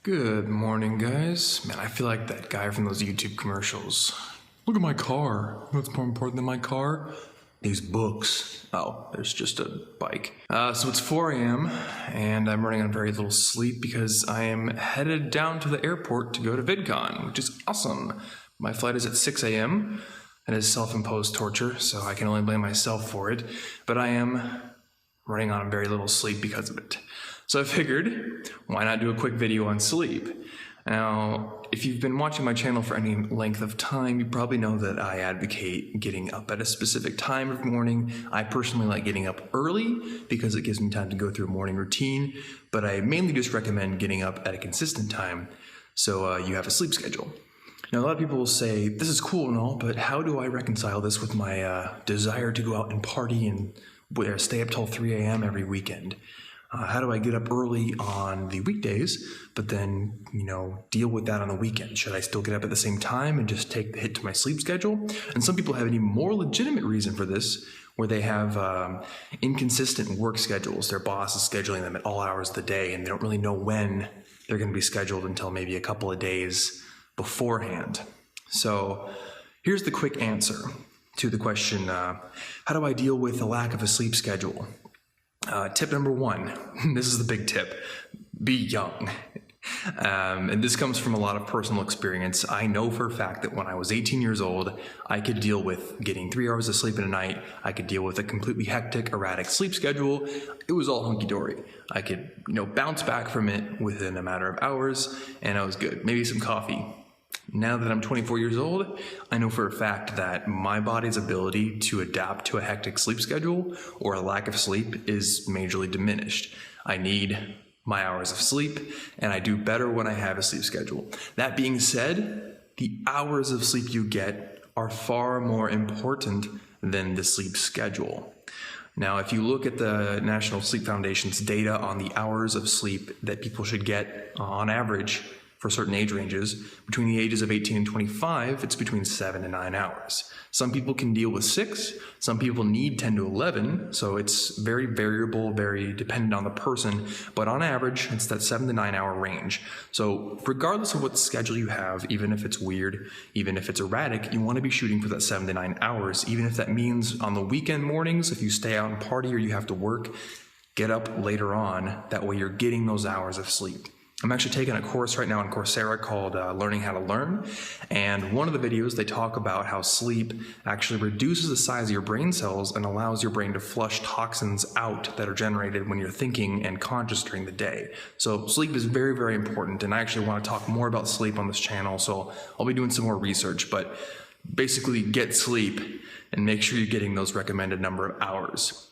Good morning, guys. Man, I feel like that guy from those YouTube commercials. Look at my car. What's more important than my car? These books. Oh, there's just a bike. So it's 4 a.m. and I'm running on very little sleep because I am headed down to the airport to go to VidCon, which is awesome. My flight is at 6 a.m. and is self-imposed torture, so I can only blame myself for it. But I am running on very little sleep because of it. So I figured, why not do a quick video on sleep? Now, if you've been watching my channel for any length of time, you probably know that I advocate getting up at a specific time of morning. I personally like getting up early because it gives me time to go through a morning routine, but I mainly just recommend getting up at a consistent time so you have a sleep schedule. Now, a lot of people will say, this is cool and all, but how do I reconcile this with my desire to go out and party and stay up till 3 a.m. every weekend? How do I get up early on the weekdays, but then, deal with that on the weekend? Should I still get up at the same time and just take the hit to my sleep schedule? And some people have an even more legitimate reason for this, where they have inconsistent work schedules. Their boss is scheduling them at all hours of the day, and they don't really know when they're going to be scheduled until maybe a couple of days beforehand. So here's the quick answer to the question, how do I deal with the lack of a sleep schedule? Tip number one, this is the big tip, be young. And this comes from a lot of personal experience. I know for a fact that when I was 18 years old, I could deal with getting 3 hours of sleep in a night. I could deal with a completely hectic, erratic sleep schedule. It was all hunky-dory. I could, bounce back from it within a matter of hours, and I was good. Maybe some coffee. Now that I'm 24 years old, I know for a fact that my body's ability to adapt to a hectic sleep schedule or a lack of sleep is majorly diminished. I need my hours of sleep, and I do better when I have a sleep schedule. That being said, the hours of sleep you get are far more important than the sleep schedule. Now, if you look at the National Sleep Foundation's data on the hours of sleep that people should get on average for certain age ranges, between the ages of 18 and 25, it's between 7 and 9 hours. Some people can deal with 6, some people need 10 to 11, so it's very variable, very dependent on the person, but on average, it's that 7 to 9 hour range. So regardless of what schedule you have, even if it's weird, even if it's erratic, you want to be shooting for that 7 to 9 hours, even if that means on the weekend mornings, if you stay out and party or you have to work, get up later on, that way you're getting those hours of sleep. I'm actually taking a course right now on Coursera called Learning How to Learn, and one of the videos they talk about how sleep actually reduces the size of your brain cells and allows your brain to flush toxins out that are generated when you're thinking and conscious during the day. So sleep is very, very important, and I actually want to talk more about sleep on this channel, so I'll be doing some more research, but basically get sleep and make sure you're getting those recommended number of hours.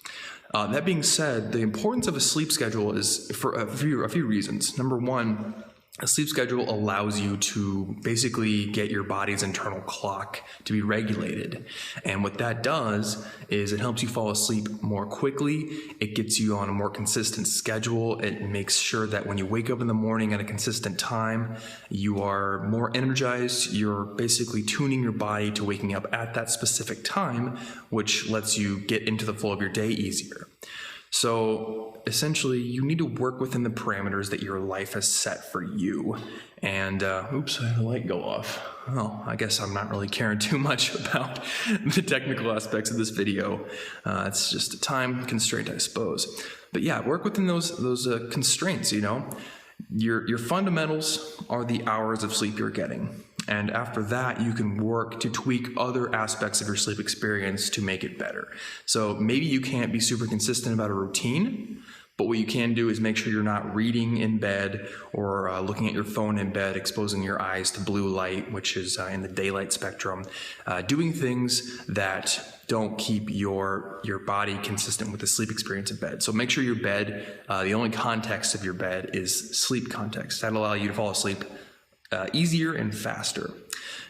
That being said, the importance of a sleep schedule is for a few reasons. Number one, a sleep schedule allows you to basically get your body's internal clock to be regulated. And what that does is it helps you fall asleep more quickly. It gets you on a more consistent schedule. It makes sure that when you wake up in the morning at a consistent time, you are more energized. You're basically tuning your body to waking up at that specific time, which lets you get into the flow of your day easier. So essentially, you need to work within the parameters that your life has set for you. And, oops, I had the light go off. Well, I guess I'm not really caring too much about the technical aspects of this video. It's just a time constraint, I suppose. But yeah, work within those constraints, Your fundamentals are the hours of sleep you're getting. And after that, you can work to tweak other aspects of your sleep experience to make it better. So maybe you can't be super consistent about a routine, but what you can do is make sure you're not reading in bed or looking at your phone in bed, exposing your eyes to blue light, which is in the daylight spectrum, doing things that don't keep your body consistent with the sleep experience in bed. So make sure your bed, the only context of your bed is sleep context. That'll allow you to fall asleep easier and faster.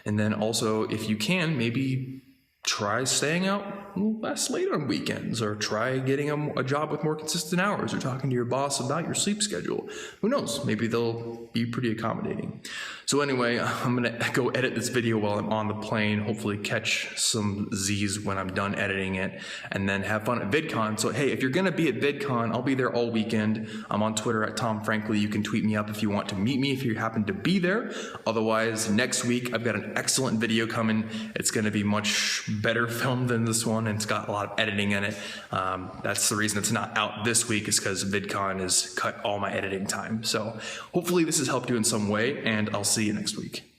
And then also, if you can, maybe try staying out less late on weekends, or try getting a job with more consistent hours, or talking to your boss about your sleep schedule. Who knows? Maybe they'll be pretty accommodating. So anyway, I'm gonna go edit this video while I'm on the plane, hopefully catch some Z's when I'm done editing it, and then have fun at VidCon. So hey, if you're gonna be at VidCon, I'll be there all weekend. I'm on Twitter at Tom Frankly. You can tweet me up if you want to meet me, if you happen to be there. Otherwise, next week I've got an excellent video coming. It's gonna be much better filmed than this one, and it's got a lot of editing in it. That's the reason it's not out this week, is because VidCon has cut all my editing time. So hopefully this has helped you in some way, and I'll see you next week.